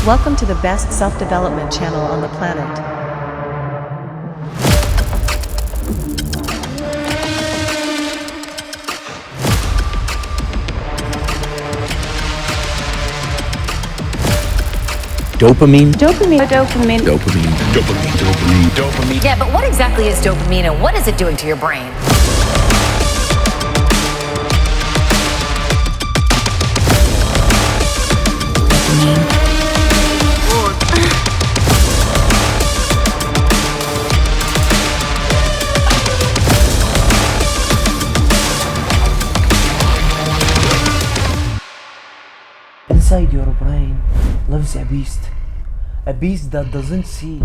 Welcome to the best self-development channel on the planet. Dopamine. Dopamine. Yeah, but what exactly is dopamine and what is it doing to your brain? Inside your brain lives a beast that doesn't see,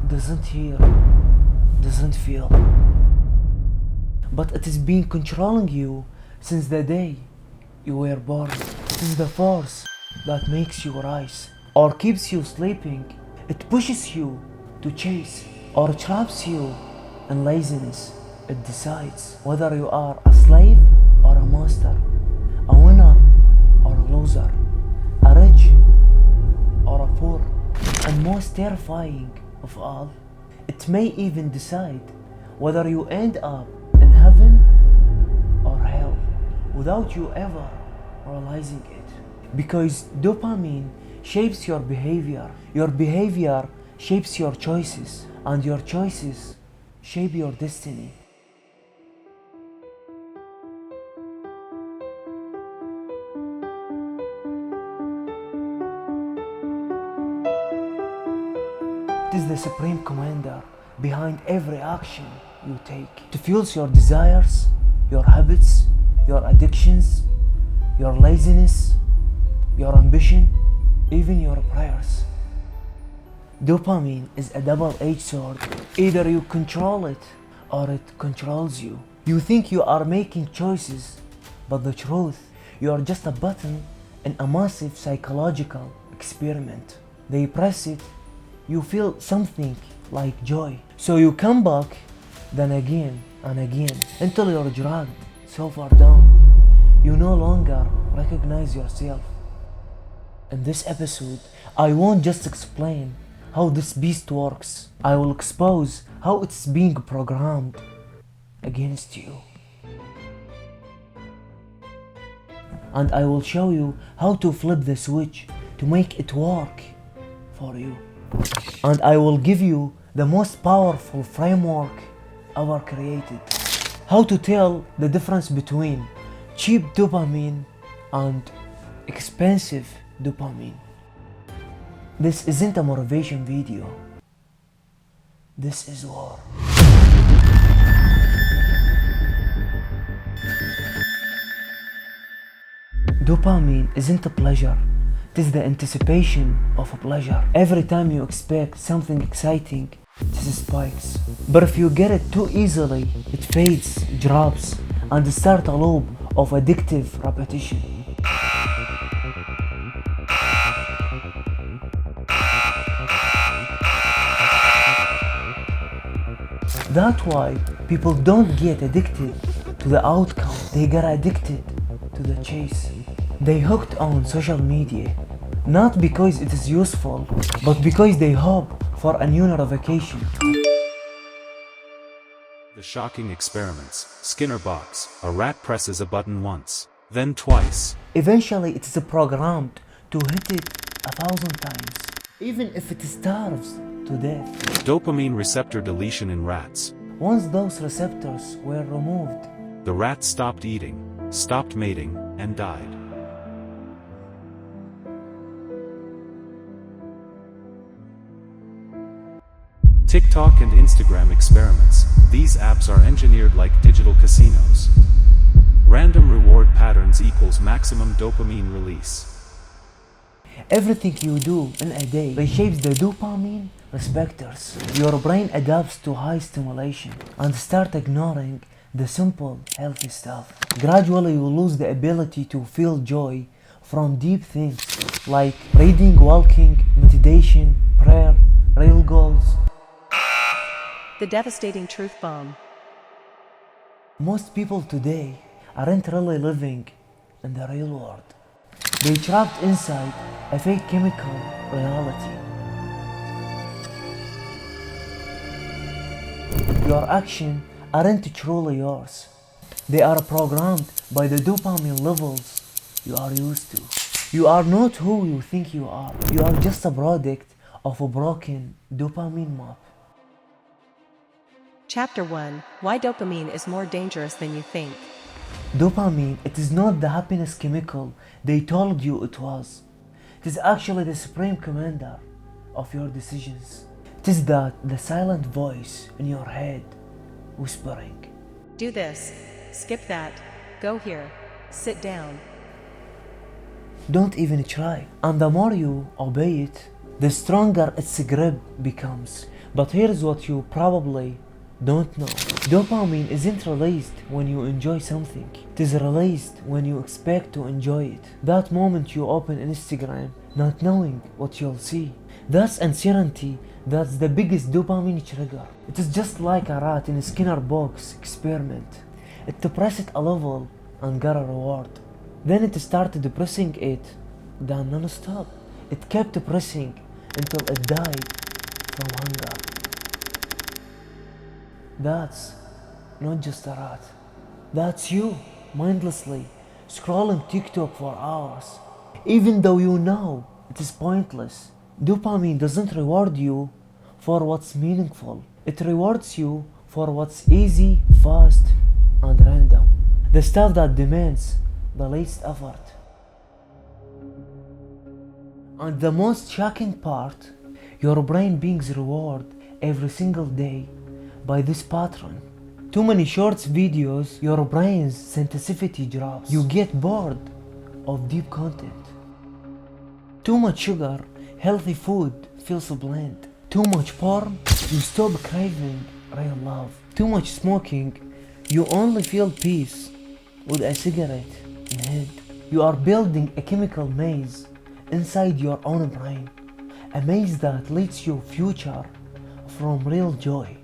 doesn't hear, doesn't feel. But it has been controlling you since the day you were born. It is the force that makes you rise or keeps you sleeping. It pushes you to chase or traps you in laziness. It decides whether you are a slave or a master, a winner or a loser, a rich or a poor, and most terrifying of all, it may even decide whether you end up in heaven or hell without you ever realizing it. Because dopamine shapes your behavior shapes your choices, and your choices shape your destiny. It is the supreme commander behind every action you take. It fuels your desires, your habits, your addictions, your laziness, your ambition, even your prayers. Dopamine is a double-edged sword. Either you control it or it controls you. You think you are making choices, but the truth, you are just a button in a massive psychological experiment. They press it, you feel something like joy. So you come back, then again and again, until you're dragged so far down, you no longer recognize yourself. In this episode, I won't just explain how this beast works. I will expose how it's being programmed against you. And I will show you how to flip the switch to make it work for you. And I will give you the most powerful framework ever created. How to tell the difference between cheap dopamine and expensive dopamine. This isn't a motivation video. This is war. Dopamine isn't a pleasure. It is the anticipation of a pleasure. Every time you expect something exciting, this spikes. But if you get it too easily, it fades, drops, and starts a loop of addictive repetition. That's why people don't get addicted to the outcome. They get addicted to the chase. They hooked on social media, not because it is useful, but because they hope for a new notification. The shocking experiments. Skinner box. A rat presses a button once, then twice. Eventually it is programmed to hit it 1,000 times, even if it starves to death. Dopamine receptor deletion in rats. Once those receptors were removed, The rat stopped eating, stopped mating, and died. TikTok and Instagram experiments. These apps are engineered like digital casinos. Random reward patterns equals maximum dopamine release. everything you do in a day reshapes the dopamine receptors. Your brain adapts to high stimulation and start ignoring the simple, healthy stuff. Gradually you lose the ability to feel joy from deep things like reading, walking, meditation, prayer, real goals. The devastating truth bomb. Most people today aren't really living in the real world. They trapped inside a fake chemical reality. Your actions aren't truly yours. They are programmed by the dopamine levels you are used to. You are not who you think you are. You are just a product of a broken dopamine map. Chapter 1: Why dopamine is more dangerous than you think. Dopamine, it is not the happiness chemical they told you it was. It is actually the supreme commander of your decisions. It is the silent voice in your head whispering, Do this, skip that, go here, sit down. don't even try. And the more you obey it, the stronger its grip becomes. But here's what you probably don't know. Dopamine isn't released when you enjoy something. It is released when you expect to enjoy it. That moment you open Instagram, not knowing what you'll see. That's uncertainty. That's the biggest dopamine trigger. It is just like a rat in a Skinner box experiment. It depressed a level and got a reward. Then it started pressing it down non-stop. It kept pressing until it died from hunger. That's not just a rat. That's you, mindlessly scrolling TikTok for hours. Even though you know it is pointless. Dopamine doesn't reward you for what's meaningful. It rewards you for what's easy, fast, and random. The stuff that demands the least effort. And the most shocking part, your brain being rewarded every single day by this pattern. Too many shorts videos, your brain's sensitivity drops. You get bored of deep content. Too much sugar, healthy food feels bland. Too much porn, you stop craving real love. Too much smoking, you only feel peace with a cigarette in hand. You are building a chemical maze inside your own brain. A maze that leads you future from real joy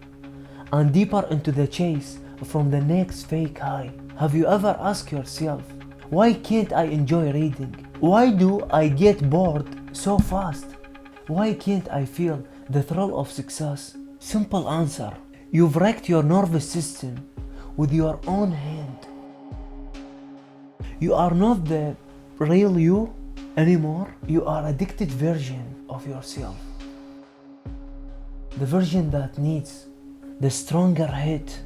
and deeper into the chase from the next fake high. Have you ever asked yourself, why can't I enjoy reading? Why do I get bored so fast? Why can't I feel the thrill of success? Simple answer. You've wrecked your nervous system with your own hand. You are not the real you anymore. You are addicted version of yourself. The version that needs the stronger hit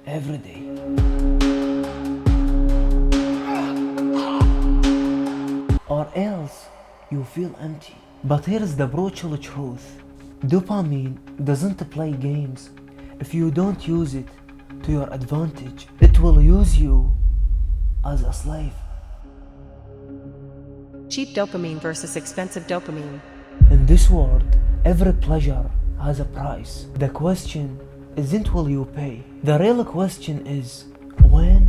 every day. Or else you feel empty. But here's the brutal truth. Dopamine doesn't play games. If you don't use it to your advantage, it will use you as a slave. Cheap dopamine versus expensive dopamine. In this world, every pleasure has a price. The question isn't will you pay. The real question is when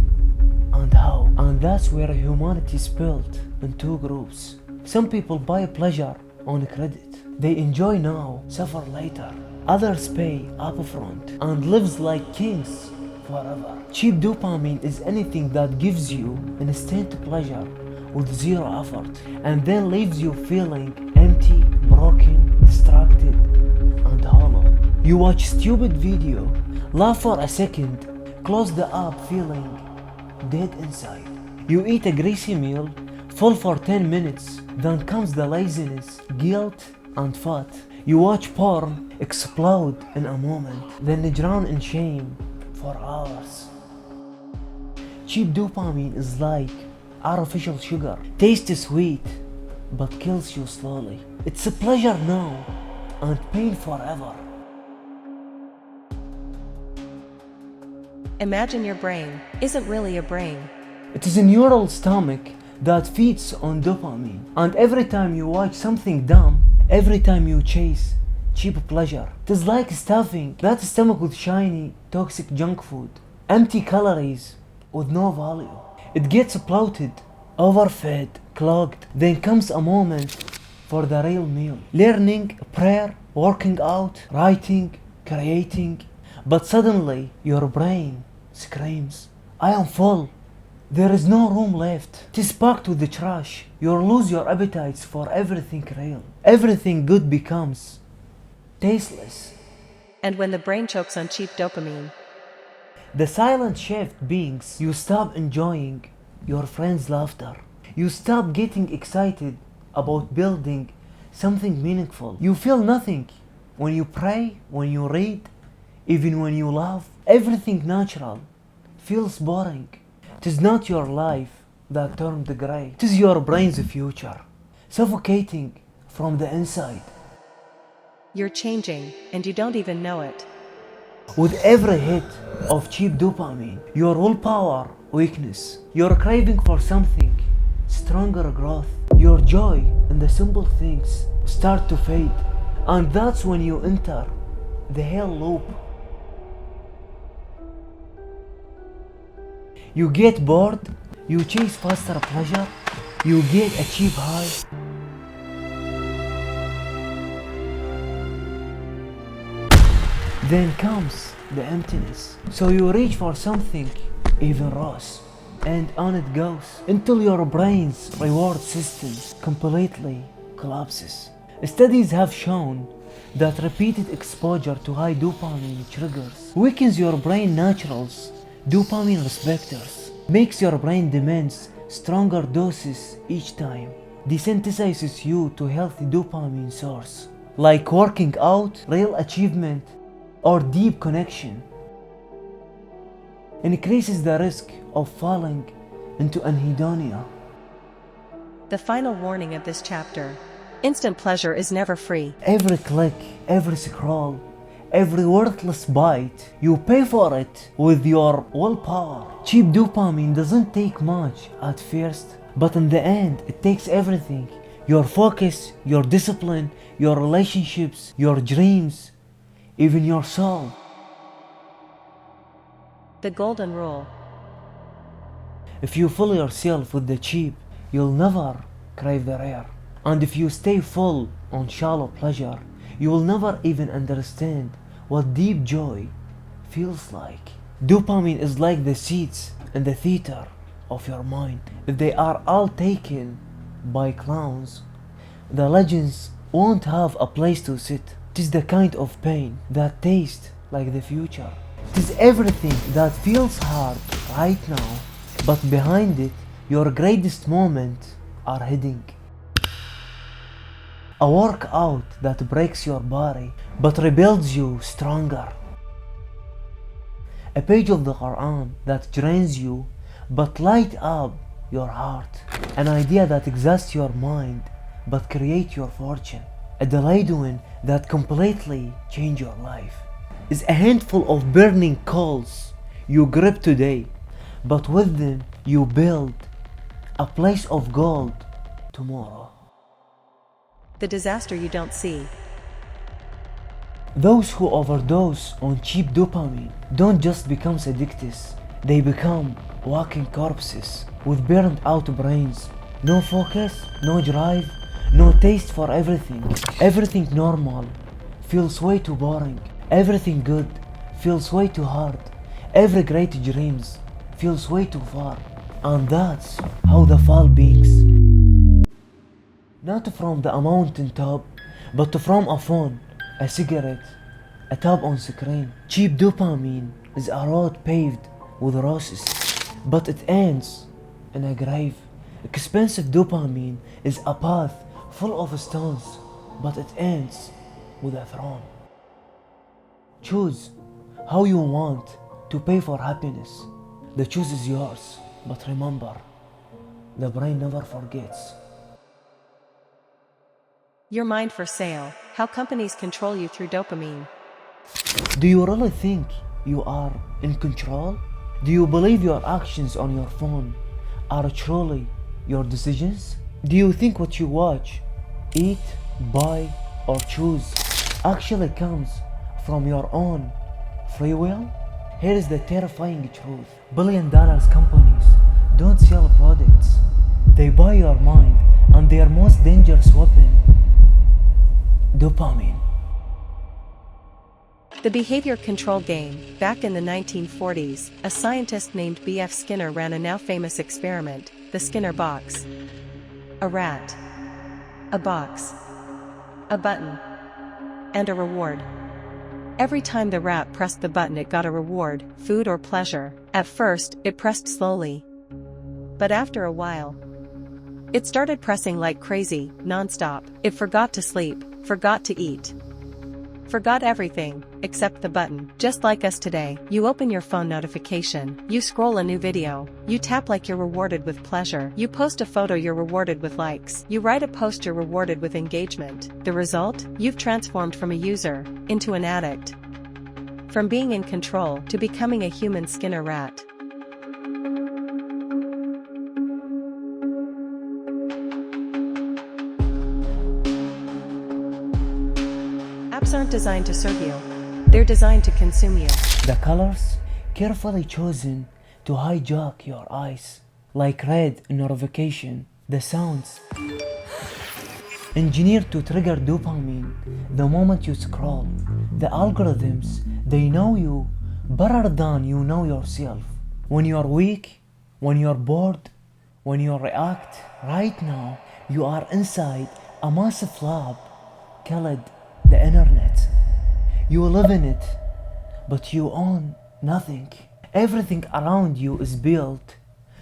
and how. And that's where humanity is built in two groups. Some people buy pleasure on credit. They enjoy now, suffer later. Others pay upfront and lives like kings forever. Cheap dopamine is anything that gives you instant pleasure with zero effort and then leaves you feeling empty, broken, distracted, and hollow. You watch stupid video, laugh for a second, close the app feeling dead inside. You eat a greasy meal, full for 10 minutes, then comes the laziness, guilt, and fat. You watch porn explode in a moment, then drown in shame for hours. Cheap dopamine is like artificial sugar. Tastes sweet, but kills you slowly. It's a pleasure now and pain forever. Imagine your brain isn't really a brain. It is a neural stomach that feeds on dopamine. And every time you watch something dumb, every time you chase cheap pleasure, it is like stuffing that stomach with shiny, toxic junk food. Empty calories with no value. It gets bloated, overfed, clogged. Then comes a moment for the real meal. Learning, prayer, working out, writing, creating. But suddenly your brain screams, I am full. There is no room left. It is packed with the trash. You'll lose your appetites for everything real. Everything good becomes tasteless. And when the brain chokes on cheap dopamine, The silent shift beings, you stop enjoying your friends' laughter. You stop getting excited about building something meaningful. You feel nothing when you pray, when you read, even when you laugh. Everything natural feels boring. It is not your life that turned grey. It is your brain's future, suffocating from the inside. you're changing, and you don't even know it. With every hit of cheap dopamine, your willpower weakness, your craving for something stronger growth, your joy in the simple things start to fade. And that's when you enter the hell loop. You get bored, you chase faster pleasure, you get a cheap high. Then comes the emptiness. So you reach for something even worse, and on it goes until your brain's reward system completely collapses. Studies have shown that repeated exposure to high dopamine triggers weakens your brain naturals dopamine receptors, makes your brain demands stronger doses each time, desensitizes you to healthy dopamine source like working out, real achievement, or deep connection, increases the risk of falling into anhedonia. The final warning of this chapter: instant pleasure is never free. Every click, every scroll, every worthless bite, you pay for it with your willpower. Cheap dopamine doesn't take much at first, but in the end, it takes everything. Your focus, your discipline, your relationships, your dreams, even your soul. The golden rule: If you fill yourself with the cheap, you'll never crave the rare. And if you stay full on shallow pleasure, you will never even understand what deep joy feels like. Dopamine is like the seats in the theater of your mind. If they are all taken by clowns, the legends won't have a place to sit. It is the kind of pain that tastes like the future. It is everything that feels hard right now, but behind it, your greatest moments are hidden. A workout that breaks your body but rebuilds you stronger. A page of the Quran that drains you but light up your heart. An idea that exhausts your mind but creates your fortune. A delayed win that completely changes your life. Is a handful of burning coals you grip today, but with them you build a place of gold tomorrow. the disaster you don't see. Those who overdose on cheap dopamine don't just become addicts, they become walking corpses with burned out brains. No focus, no drive, no taste for everything. Everything normal feels way too boring. Everything good feels way too hard. Every great dreams feels way too far. And that's how the fall begins. Not from the mountain top, but from a phone, a cigarette, a tab on screen. Cheap dopamine is a road paved with roses, but it ends in a grave. Expensive dopamine is a path full of stones, but it ends with a throne. Choose how you want to pay for happiness. The choice is yours, but remember, the brain never forgets. Your mind for sale: how companies control you through dopamine. Do you really think you are in control? Do you believe your actions on your phone are truly your decisions? Do you think what you watch, eat, buy, or choose actually comes from your own free will? Here is the terrifying truth. $1 billion companies don't sell products. They buy your mind, and their most dangerous weapon, dopamine. The behavior control game. Back in the 1940s, a scientist named B.F. Skinner ran a now famous experiment, the Skinner box. A rat, a box, a button, and a reward. Every time the rat pressed the button it got a reward, food or pleasure. At first, it pressed slowly. But after a while, it started pressing like crazy, non-stop. It forgot to sleep, forgot to eat. Forgot everything, except the button. Just like us today, you open your phone notification, you scroll a new video, you tap like you're rewarded with pleasure, you post a photo you're rewarded with likes, you write a post you're rewarded with engagement. The result? You've transformed from a user into an addict. From being in control to becoming a human Skinner rat. Apps aren't designed to serve you. They're designed to consume you. The colors carefully chosen to hijack your eyes, like red notification. The sounds engineered to trigger dopamine the moment you scroll. The algorithms, they know you better than you know yourself. When you're weak, when you're bored, when you react, right now you are inside a massive lab called the internet. You live in it, but you own nothing. Everything around you is built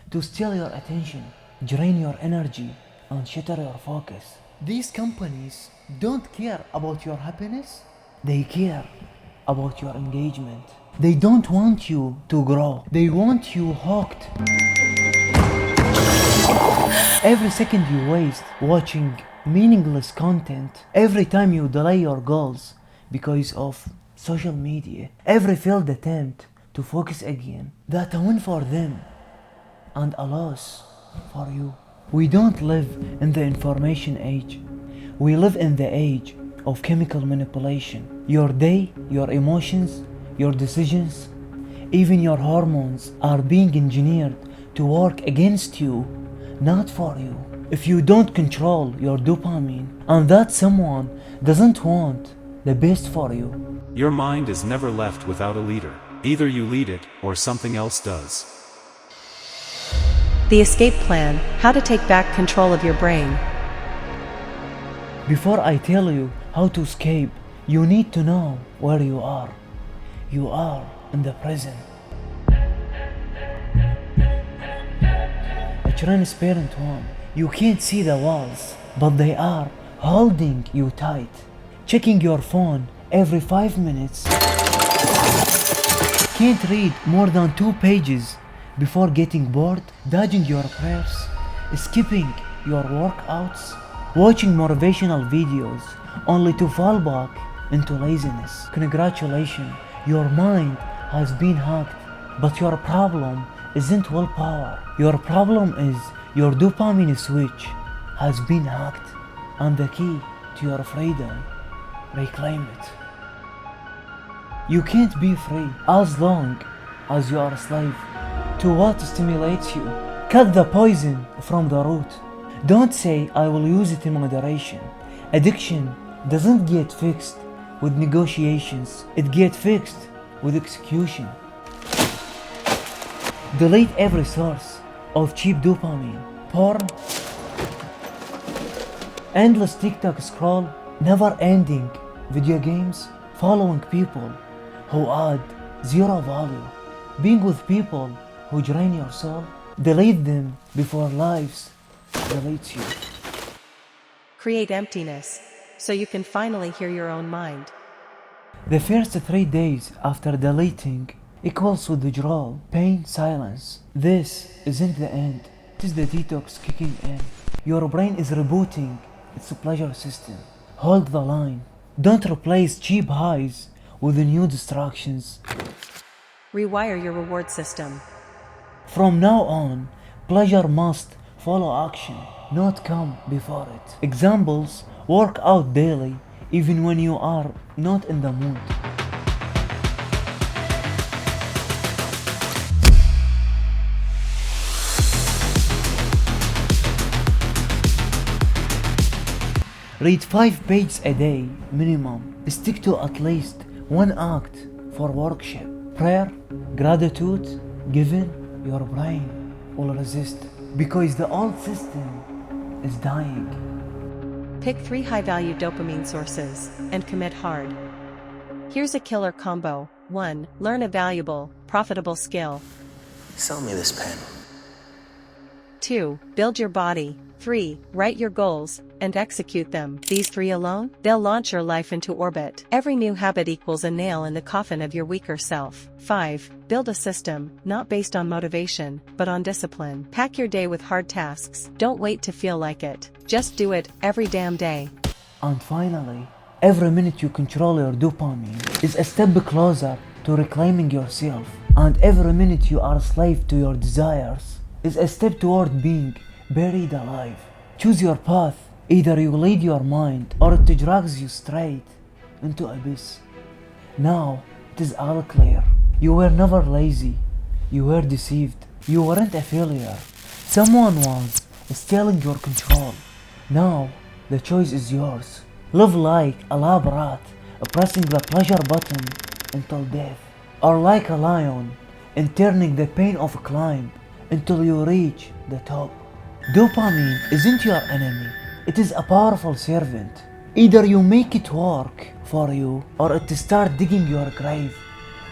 to steal your attention, drain your energy, and shatter your focus. These companies don't care about your happiness, they care about your engagement. They don't want you to grow, they want you hooked. Every second you waste watching meaningless content, every time you delay your goals because of social media, every failed attempt to focus again, that's a win for them and a loss for you. We don't live in the information age. We live in the age of chemical manipulation. Your day, your emotions, your decisions, even your hormones are being engineered to work against you, not for you. If you don't control your dopamine, and that someone doesn't want the best for you. Your mind is never left without a leader. Either you lead it, or something else does. The escape plan, how to take back control of your brain. Before I tell you how to escape, you need to know where you are. You are in the prison. A transparent one. You can't see the walls, but they are holding you tight. Checking your phone every 5 minutes. Can't read more than 2 pages before getting bored. Dodging your prayers. Skipping your workouts. Watching motivational videos only to fall back into laziness. Congratulations, your mind has been hacked. But your problem isn't willpower. Your problem is your dopamine switch has been hacked, and the key to your freedom, reclaim it. You can't be free as long as you are a slave to what stimulates you. Cut the poison from the root. Don't say, I will use it in moderation. Addiction doesn't get fixed with negotiations, it gets fixed with execution. Delete every source of cheap dopamine, porn, endless TikTok scroll, never-ending video games, following people who add zero value, being with people who drain your soul. Delete them before lives deletes you. Create emptiness, so you can finally hear your own mind. The first 3 days after deleting equals withdrawal, pain, silence. This isn't the end. It is the detox kicking in. Your brain is rebooting its pleasure system. Hold the line. Don't replace cheap highs with new distractions. Rewire your reward system. From now on, pleasure must follow action, not come before it. Examples: work out daily, even when you are not in the mood. Read 5 pages a day minimum. Stick to at least one act for worship, prayer, gratitude, given, your brain will resist because the old system is dying. Pick 3 high-value dopamine sources and commit hard. Here's a killer combo. 1. Learn a valuable, profitable skill. Sell me this pen. 2. Build your body. 3. Write your goals and execute them. These 3 alone, they'll launch your life into orbit. Every new habit equals a nail in the coffin of your weaker self. 5. Build a system, not based on motivation, but on discipline. Pack your day with hard tasks. Don't wait to feel like it. Just do it every damn day. And finally, every minute you control your dopamine is a step closer to reclaiming yourself. And every minute you are a slave to your desires is a step toward being buried alive. Choose your path. Either you lead your mind or it drags you straight into abyss. Now it is all clear. You were never lazy. You were deceived. You weren't a failure. Someone was stealing your control. Now the choice is yours. Live like a lab rat, pressing the pleasure button until death, or like a lion, and turning the pain of a climb until you reach the top. Dopamine isn't your enemy, it is a powerful servant. Either you make it work for you, or it start digging your grave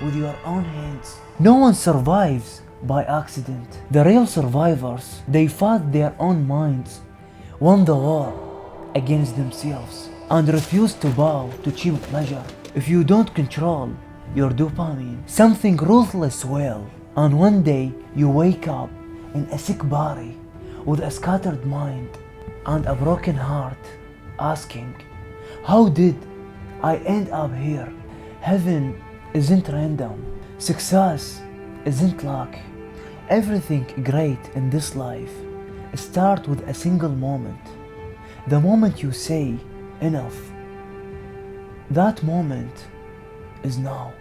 with your own hands. No one survives by accident. The real survivors, they fought their own minds, won the war against themselves, and refused to bow to cheap pleasure. If you don't control your dopamine, something ruthless will, and one day you wake up in a sick body with a scattered mind and a broken heart, asking, how did I end up here? Heaven isn't random. Success isn't luck. Everything great in this life starts with a single moment. The moment you say enough. That moment is now.